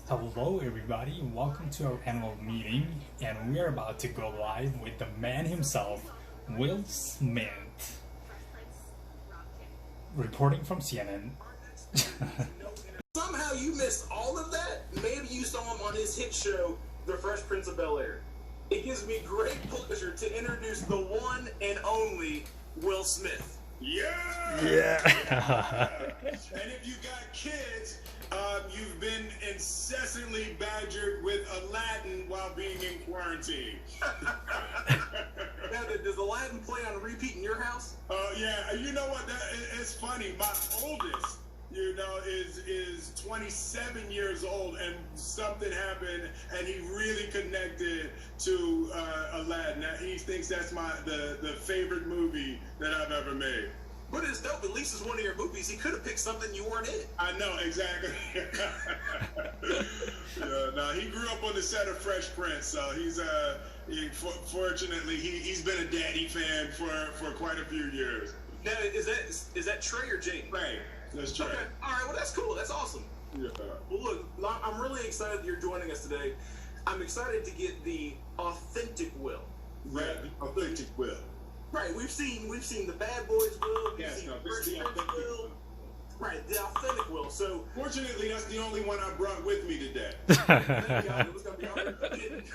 Hello everybody, welcome to our annual meeting, and we are about to go live with the man himself, Will Smith, reporting from CNN. Somehow you missed all of that? Maybe you saw him on his hit show, The Fresh Prince of Bel-Air. It gives me great pleasure to introduce the one and only Will Smith. Yeah! And if you got kids, you've been incessantly badgered with Aladdin while being in quarantine. Now, does Aladdin play on repeat in your house? Yeah. You know what? It's funny. My oldest, is 27 years old, and something happened, and he really connected to Aladdin. Now, he thinks that's the favorite movie that I've ever made. But it's dope. At least it's one of your movies. He could have picked something you weren't in. I know, exactly. No, he grew up on the set of Fresh Prince, so fortunately he's been a daddy fan for quite a few years. Now, is that Trey or Jake? Right, that's Trey. Okay, all right. Well, that's cool. That's awesome. Yeah. Well, look, I'm really excited that you're joining us today. I'm excited to get the authentic Will. Right, authentic Will. Right, we've seen the Bad Boys Will, we've seen this is the authentic Will. Right, the authentic Will. So fortunately, that's the only one I brought with me today. it was gonna be hard to get.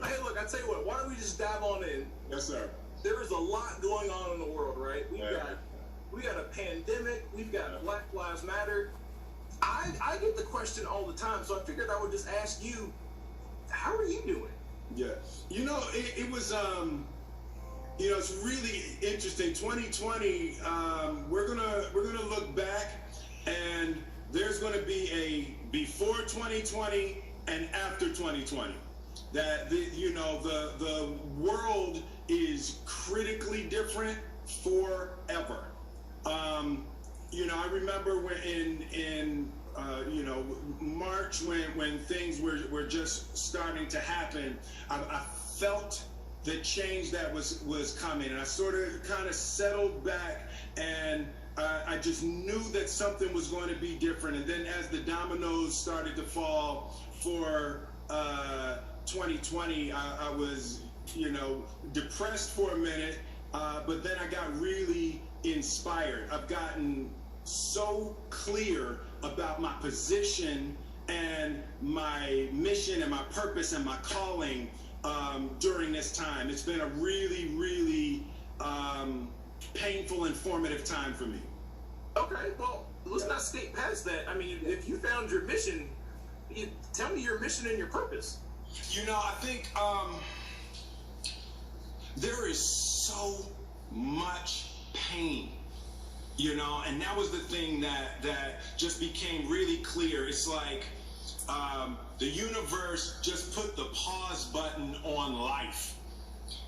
Hey, look, I tell you what. Why don't we just dive on in? Yes, sir. There is a lot going on in the world, right? We got a pandemic. We've got Black Lives Matter. I get the question all the time, so I figured I would just ask you, how are you doing? Yeah, it was it's really interesting. 2020, we're gonna look back, and there's gonna be a before 2020 and after 2020. That the world is critically different forever. I remember when in March when things were just starting to happen, I felt the change that was coming, and I sort of kind of settled back, and I just knew that something was going to be different. And then as the dominoes started to fall for 2020, I was depressed for a minute, but then I got really inspired. I've gotten so clear about my position and my mission and my purpose and my calling during this time. It's been a really, really painful and formative time for me. Okay, well, let's not skate past that. I mean, if you found your mission, tell me your mission and your purpose. I think there is so much pain. And that was the thing that just became really clear. It's like the universe just put the pause button on life.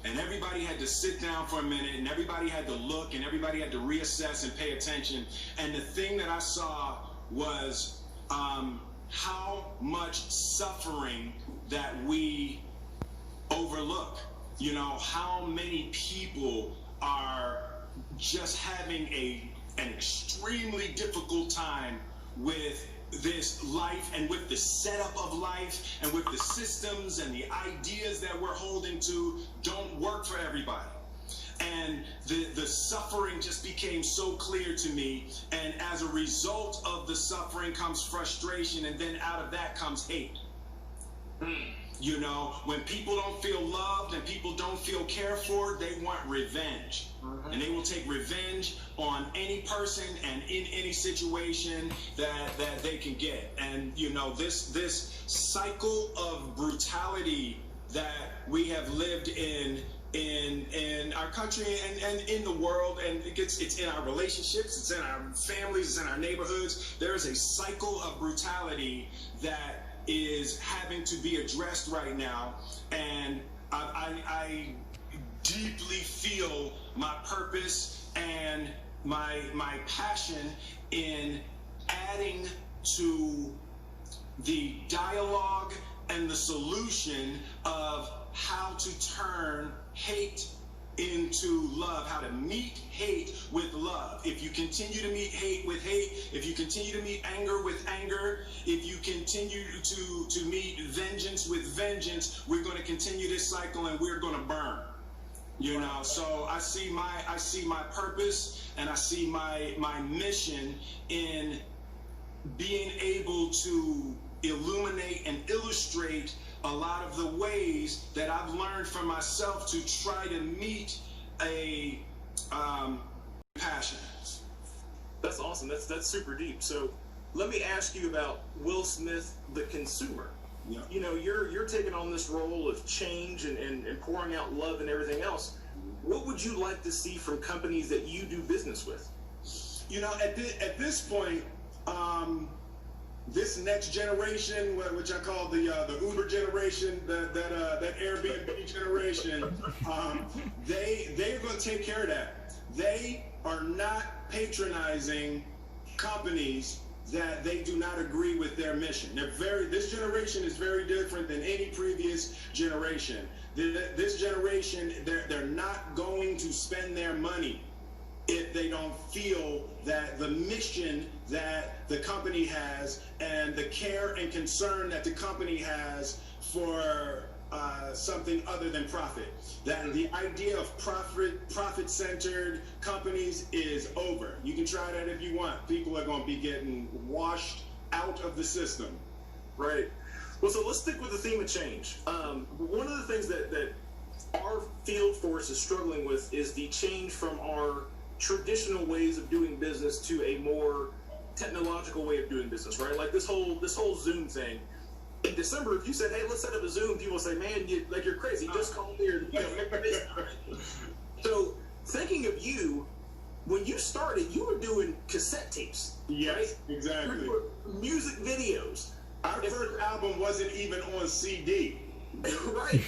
And everybody had to sit down for a minute, and everybody had to look, and everybody had to reassess and pay attention. And the thing that I saw was how much suffering that we overlook. How many people are just having an extremely difficult time with this life and with the setup of life and with the systems and the ideas that we're holding to don't work for everybody. And the suffering just became so clear to me, and as a result of the suffering comes frustration, and then out of that comes hate. When people don't feel loved and people don't feel cared for, they want revenge. And they will take revenge on any person and in any situation that they can get. And this cycle of brutality that we have lived in our country and in the world, and it's in our relationships, it's in our families, it's in our neighborhoods. There is a cycle of brutality that is having to be addressed right now, and I deeply feel my purpose and my passion in adding to the dialogue and the solution of how to turn hate into love, how to meet hate with love. If you continue to meet hate with hate, if you continue to meet anger with anger, if you continue to meet vengeance with vengeance, we're going to continue this cycle and we're going to burn. You know, so I see my purpose and I see my mission in being able to illuminate and illustrate a lot of the ways that I've learned for myself to try to meet a passion. That's awesome. That's super deep. So let me ask you about Will Smith, the consumer. Yeah. You know, you're taking on this role of change and pouring out love and everything else. What would you like to see from companies that you do business with? You know, at this point, this next generation, which I call the Uber generation, that Airbnb generation, they're going to take care of that. They are not patronizing companies that they do not agree with their mission. This generation is very different than any previous generation. This generation, they're not going to spend their money if they don't feel that the mission that the company has and the care and concern that the company has for something other than profit. That the idea of profit-centered companies is over. You can try that if you want. People are going to be getting washed out of the system. Right. Well, so let's stick with the theme of change. One of the things that our field force is struggling with is the change from our traditional ways of doing business to a more technological way of doing business, right? Like this whole Zoom thing. In December, if you said, "Hey, let's set up a Zoom," people say, "Man, you're crazy. Just call me or make this." So, thinking of you, when you started, you were doing cassette tapes. Yes, right? exactly. You were music videos. Our first album wasn't even on CD. right.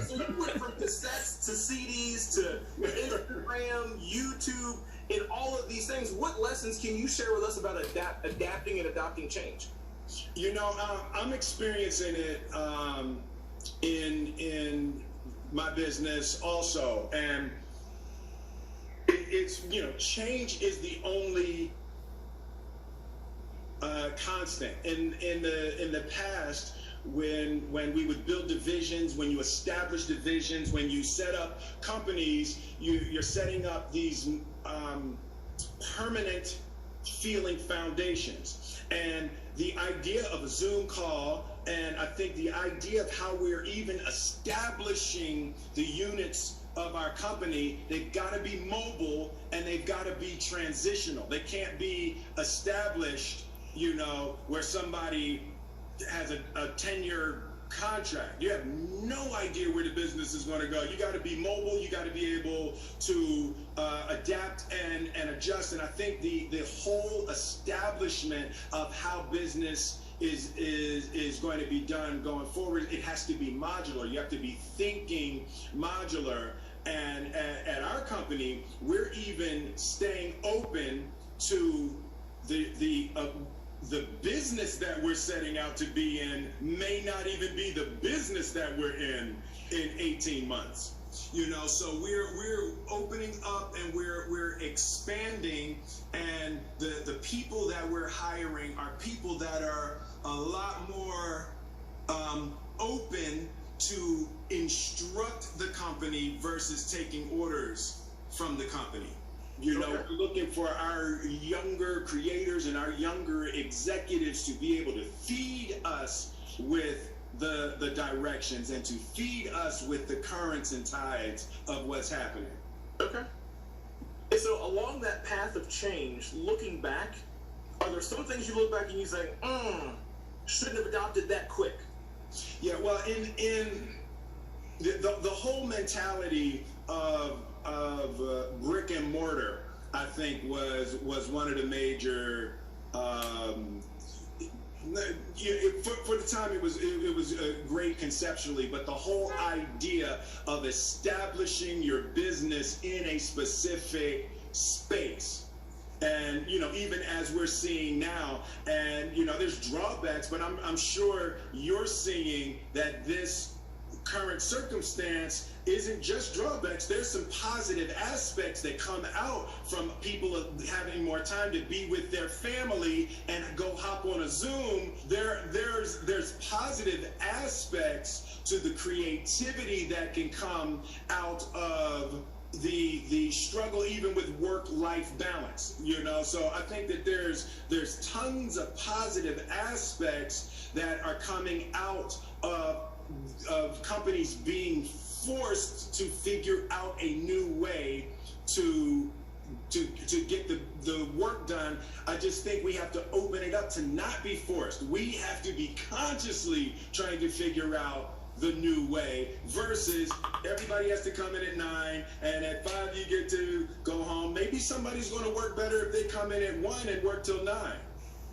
So you went from cassettes to CDs to Instagram, YouTube, and all of these things. What lessons can you share with us about adapting and adopting change? You know, I'm experiencing it in my business also, and it's, you know, change is the only constant. In the past, when we would build divisions, when you establish divisions, when you set up companies, you're setting up these permanent feeling foundations. And the idea of a Zoom call, and I think the idea of how we're even establishing the units of our company, they've got to be mobile and they've got to be transitional. They can't be established, you know, where somebody has a 10-year contract. You have no idea where the business is going to go. You got to be mobile. You got to be able to adapt and adjust. And I think the whole establishment of how business is going to be done going forward, it has to be modular. You have to be thinking modular. And at our company, we're even staying open to the business that we're setting out to be in may not even be the business that we're in 18 months. You know, so we're opening up and we're expanding, and the people that we're hiring are people that are a lot more open to instruct the company versus taking orders from the company. You know, we're looking for our younger creators and our younger executives to be able to feed us with the directions and to feed us with the currents and tides of what's happening. Okay. And so along that path of change, looking back, are there some things you look back and you say, shouldn't have adopted that quick? Yeah, well, in the whole mentality of brick and mortar, I think was one of the major. For the time, it was great conceptually, but the whole idea of establishing your business in a specific space. And, you know, even as we're seeing now, and, you know, there's drawbacks, but I'm sure you're seeing that this current circumstance isn't just drawbacks. There's some positive aspects that come out from people having more time to be with their family and go hop on a Zoom. There's positive aspects to the creativity that can come out of the struggle, even with work-life balance, you know. So I think that there's tons of positive aspects that are coming out of companies being forced to figure out a new way to get the work done. I just think we have to open it up to not be forced. We have to be consciously trying to figure out the new way, versus everybody has to come in at 9 and at 5 you get to go home. Maybe somebody's going to work better if they come in at 1 and work till 9.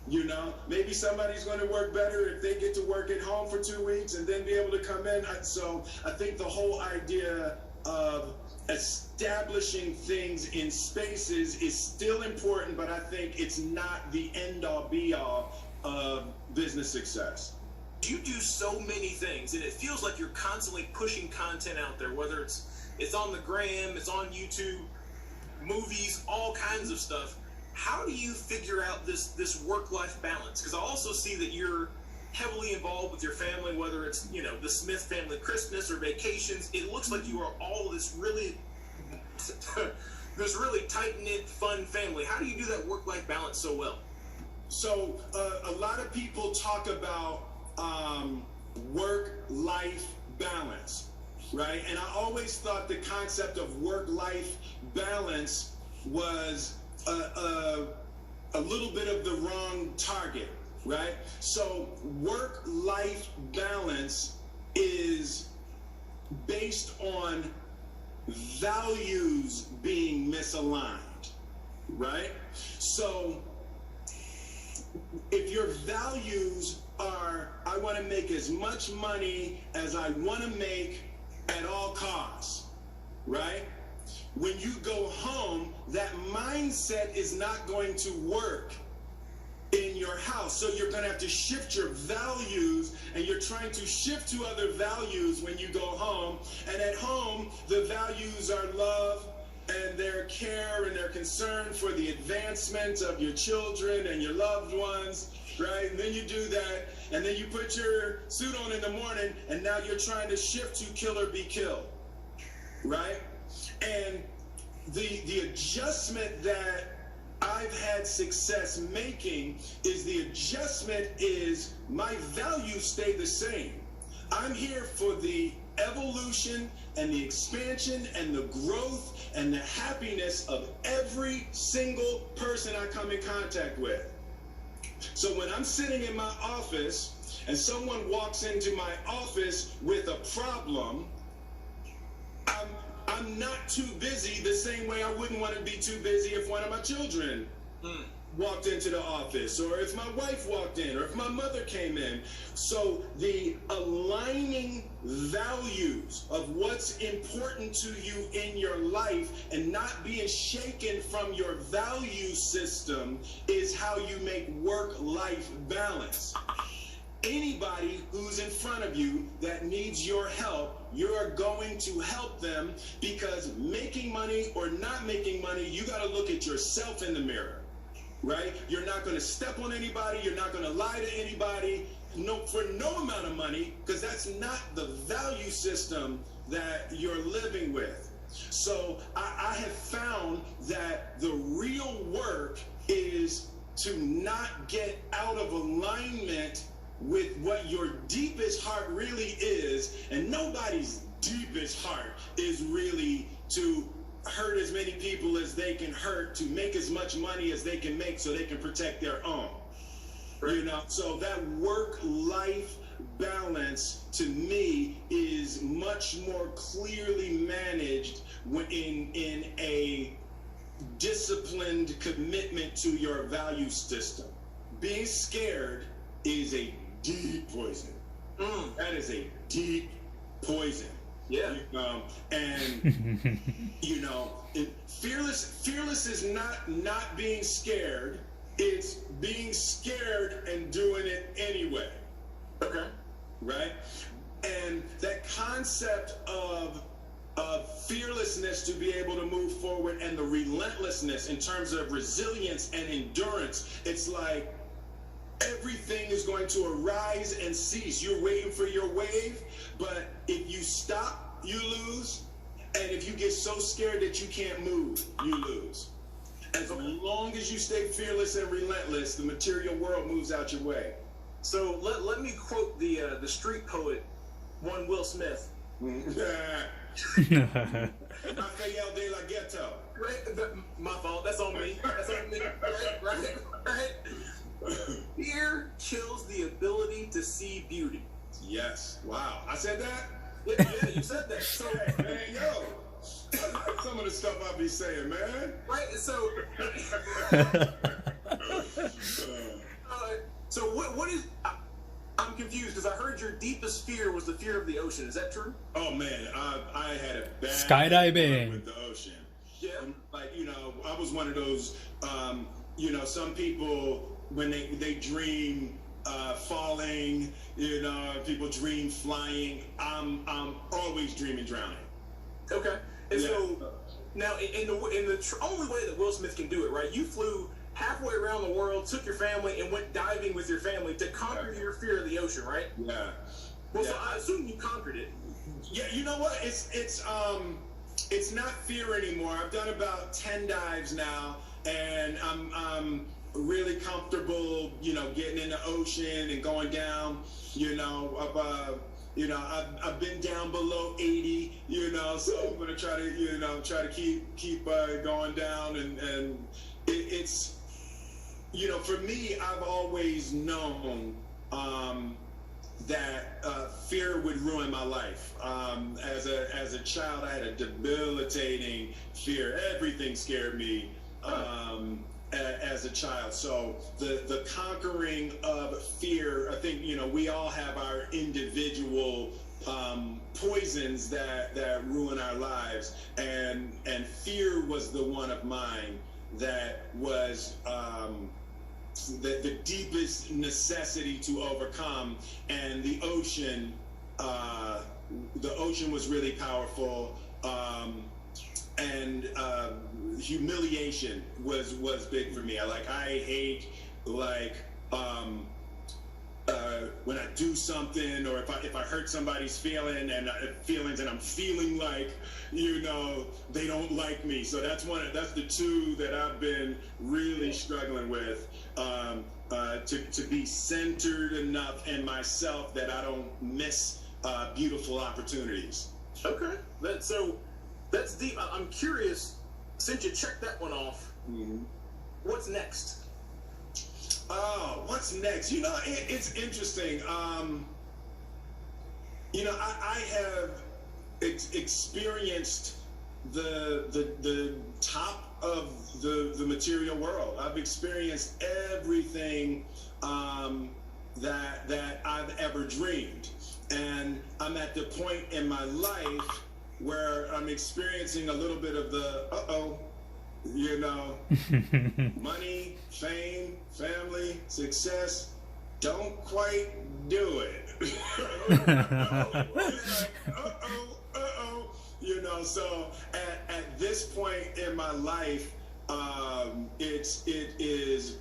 You know, maybe somebody's going to work better if they get to work at home for 2 weeks and then be able to come in. So I think the whole idea of establishing things in spaces is still important, but I think it's not the end-all be-all of business success. You do so many things, and it feels like you're constantly pushing content out there, whether it's on the gram, it's on YouTube, movies, all kinds of stuff. How do you figure out this work-life balance? Because I also see that you're heavily involved with your family, whether it's, you know, the Smith family Christmas or vacations. It looks like you are all this really tight-knit, fun family. How do you do that work-life balance so well? So a lot of people talk about work-life balance, right? And I always thought the concept of work-life balance was a little bit of the wrong target, right? So work-life balance is based on values being misaligned, right? So if your values are, I want to make as much money as I want to make at all costs, right? When you go home, that mindset is not going to work in your house. So you're going to have to shift your values, and you're trying to shift to other values when you go home. And at home, the values are love and their care and their concern for the advancement of your children and your loved ones, right? And then you do that, and then you put your suit on in the morning, and now you're trying to shift to kill or be killed, right? And the adjustment that I've had success making is the adjustment is my values stay the same. I'm here for the evolution and the expansion and the growth and the happiness of every single person I come in contact with. So when I'm sitting in my office and someone walks into my office with a problem, I'm not too busy the same way I wouldn't want to be too busy if one of my children walked into the office, or if my wife walked in, or if my mother came in. So the aligning values of what's important to you in your life and not being shaken from your value system is how you make work-life balance. Anybody who's in front of you that needs your help, you're going to help them, because making money or not making money, you got to look at yourself in the mirror, right? You're not going to step on anybody. You're not going to lie to anybody for no amount of money, because that's not the value system that you're living with. So I have found that the real work is to not get out of alignment with what your deepest heart really is. And nobody's deepest heart is really to hurt as many people as they can hurt, to make as much money as they can make so they can protect their own. Right. You know, so that work-life balance to me is much more clearly managed in a disciplined commitment to your value system. Being scared is a deep poison. That is a deep poison. Yeah. And you know, fearless is not being scared. It's being scared and doing it anyway. Okay. Right? And that concept of fearlessness to be able to move forward, and the relentlessness in terms of resilience and endurance, it's like everything is going to arise and cease. You're waiting for your wave, but if you stop, you lose. And if you get so scared that you can't move, you lose. As long as you stay fearless and relentless, the material world moves out your way. So let me quote the street poet, one Will Smith. Rafael de la Ghetto. Right? My fault. That's on me. That's on me. Right? Fear kills the ability to see beauty. Yes. Wow. I said that? Yeah, you said that. So, man, yo. Some of the stuff I be saying, man. Right? So, so what is... I'm confused because I heard your deepest fear was the fear of the ocean. Is that true? Oh man, I had a bad skydiving with the ocean. Yeah. Like, you know, I was one of those. You know, some people when they dream falling. You know, people dream flying. I'm always dreaming drowning. Okay. And so now, in the only way that Will Smith can do it, right? You flew halfway around the world, took your family, and went diving with your family to conquer your fear of the ocean, right? Yeah. Well, so I assume you conquered it. Yeah, you know what? It's not fear anymore. I've done about 10 dives now, and I'm really comfortable, you know, getting in the ocean and going down, you know, I've been down below 80, you know, so I'm gonna try to keep going down, and it's, you know, for me, I've always known that fear would ruin my life. As a child, I had a debilitating fear. Everything scared me as a child. So the conquering of fear, I think, you know, we all have our individual poisons that ruin our lives, and fear was the one of mine that was the deepest necessity to overcome. And the ocean was really powerful, and humiliation was big for me. I hate when I do something, or if I hurt somebody's feelings and I'm feeling like, you know, they don't like me. So that's the two that I've been really struggling with, to be centered enough in myself that I don't miss beautiful opportunities. Okay, that's deep. I'm curious, since you checked that one off, what's next? Oh, what's next? You know, it's interesting. You know, I have experienced the top of the material world. I've experienced everything that I've ever dreamed, and I'm at the point in my life where I'm experiencing a little bit of the you know, money, fame, family, success don't quite do it. You know, so at this point in my life, it is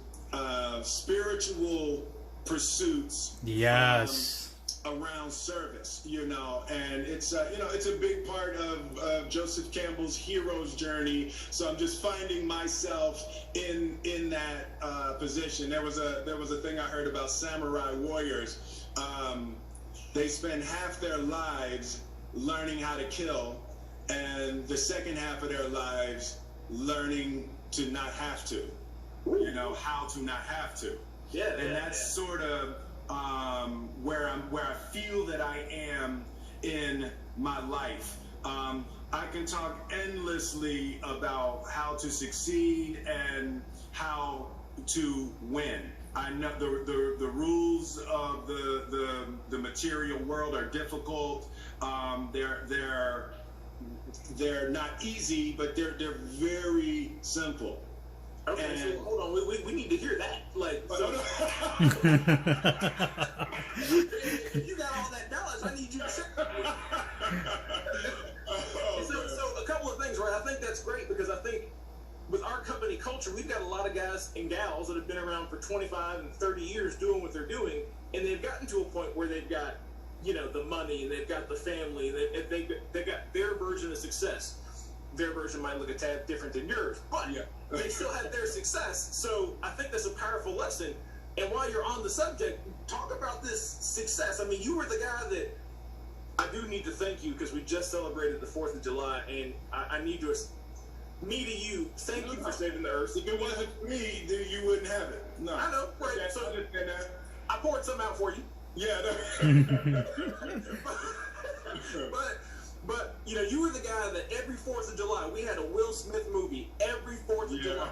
spiritual pursuits. Yes. Around service, you know, and it's you know, it's a big part of Joseph Campbell's hero's journey. So I'm just finding myself in that position. There was a thing I heard about samurai warriors. They spend half their lives learning how to kill, and the second half of their lives learning to not have to. You know, how to not have to. Yeah, and that's sort of where I feel that I am in my life. I can talk endlessly about how to succeed and how to win. I know the rules of the material world are difficult. They're not easy, but they're very simple. Okay, and so hold on, we need to hear that. Like, so, if you got all that knowledge, I need you to say we've got a lot of guys and gals that have been around for 25 and 30 years doing what they're doing, and they've gotten to a point where they've got, the money, and they've got the family, and they've got their version of success. Their version might look a tad different than yours, but they still had their success. So I think that's a powerful lesson. And while you're on the subject, talk about this success. I mean, you were the guy that I do need to thank you, because we just celebrated the 4th of July, and I need to, me to you, thank you for saving the earth. If it wasn't for me, then you wouldn't have it. No. I know, right? Yeah, So I understand that. I poured some out for you. Yeah. But you were the guy that every 4th of July, we had a Will Smith movie every 4th of July.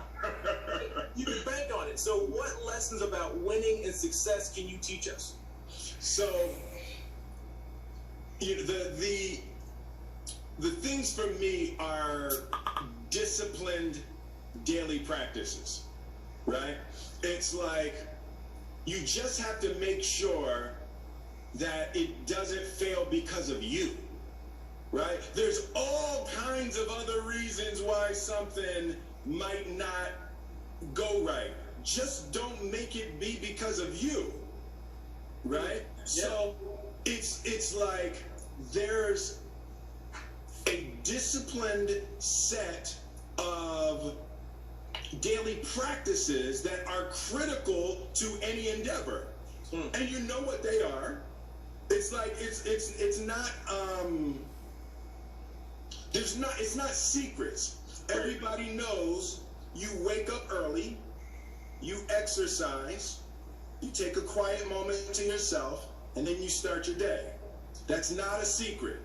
You can bank on it. So what lessons about winning and success can you teach us? So, the things for me are disciplined daily practices, right? It's like you just have to make sure that it doesn't fail because of you, right? There's all kinds of other reasons why something might not go right. Just don't make it be because of you, right? Yeah. So it's like there's a disciplined set of daily practices that are critical to any endeavor. And you know what they are. It's like it's not it's not secrets. Everybody knows you wake up early, you exercise, you take a quiet moment to yourself, and then you start your day. That's not a secret.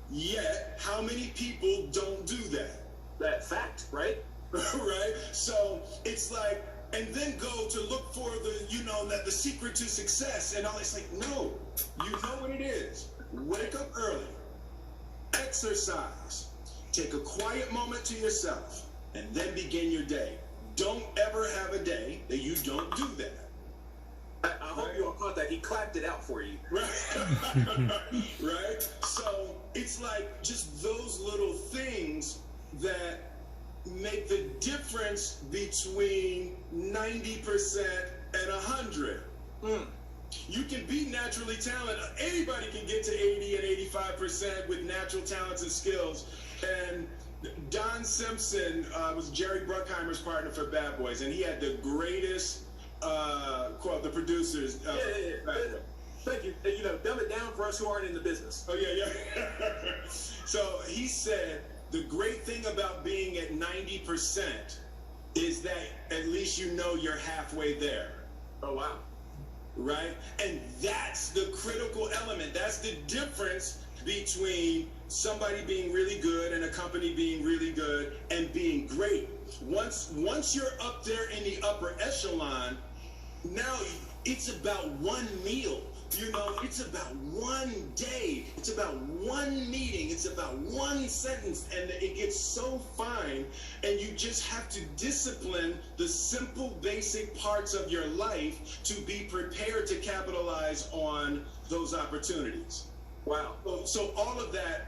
Yet, how many people don't do that? That fact, right? Right? So it's like, and then go to look for the secret to success and all. It's like, no, you know what it is. Wake up early, exercise, take a quiet moment to yourself, and then begin your day. Don't ever have a day that you don't do that. I hope you all caught that. He clapped it out for you. Right? Right? So it's like just those little things that make the difference between 90% and 100. You can be naturally talented. Anybody can get to 80 and 85% with natural talents and skills. And Don Simpson was Jerry Bruckheimer's partner for Bad Boys, and he had the greatest quote, the producers. Thank you. Dumb it down for us who aren't in the business. Oh, yeah. So he said, the great thing about being at 90% is that at least you know you're halfway there. Oh, wow. Right? And that's the critical element. That's the difference between somebody being really good and a company being really good and being great. Once you're up there in the upper echelon, now it's about one meal. It's about one day. It's about one meeting. It's about one sentence. And it gets so fine. And you just have to discipline the simple, basic parts of your life to be prepared to capitalize on those opportunities. Wow. So all of that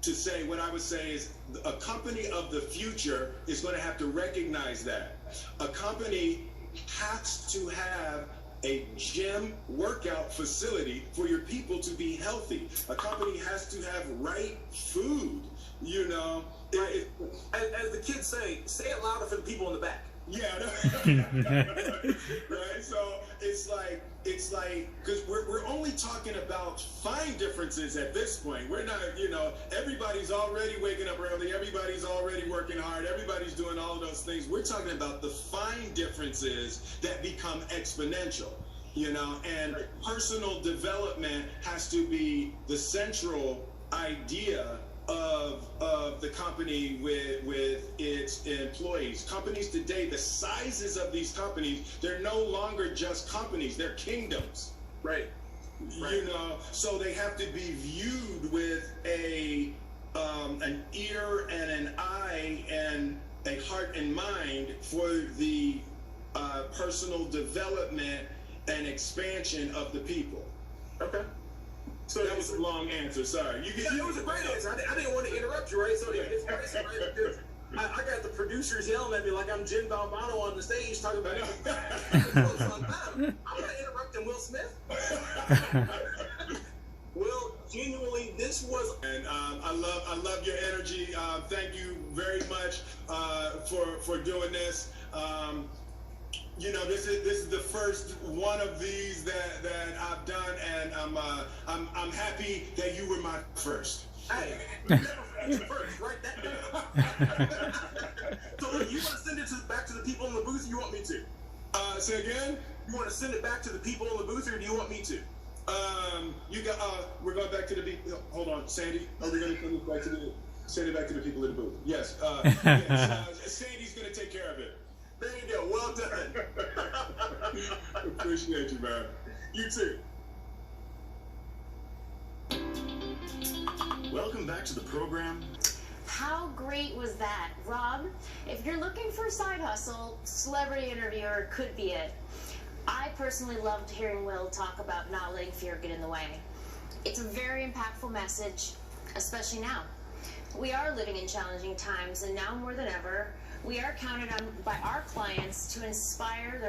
to say, what I would say is a company of the future is going to have to recognize that. A company has to have a gym workout facility for your people to be healthy. A company has to have right food, Right. As the kids say it louder for the people in the back. Yeah. Right? So it's like, because we're only talking about fine differences at this point. We're not, everybody's already waking up early. Everybody's already working hard. Everybody's doing all of those things. We're talking about the fine differences that become exponential, and personal development has to be the central idea of the company with its employees. Companies today, the sizes of these companies, they're no longer just companies, they're kingdoms. Right. So they have to be viewed with an ear and an eye and a heart and mind for the personal development and expansion of the people. Okay. So that was a long answer. Sorry. It was a great answer. I didn't want to interrupt you, right? So it's right? I got the producers yelling at me like I'm Jim Valvano on the stage talking about I'm not interrupting Will Smith. Will, genuinely, this was. And I love your energy. Thank you very much for doing this. You know, this is the first one of these that I've done, and I'm happy that you were my first. Hey, you never forget your first. Write that down. So look, you want to send it back to the people in the booth, or you want me to? Say again? You want to send it back to the people in the booth, or do you want me to? We're going back to the hold on, Sandy. Are we going to send it back to the people in the booth? Yes. Sandy's going to take care of it. There you go. Well done. Appreciate you, man. You too. Welcome back to the program. How great was that? Rob, if you're looking for a side hustle, celebrity interviewer could be it. I personally loved hearing Will talk about not letting fear get in the way. It's a very impactful message, especially now. We are living in challenging times, and now more than ever, we are counted on by our clients to inspire their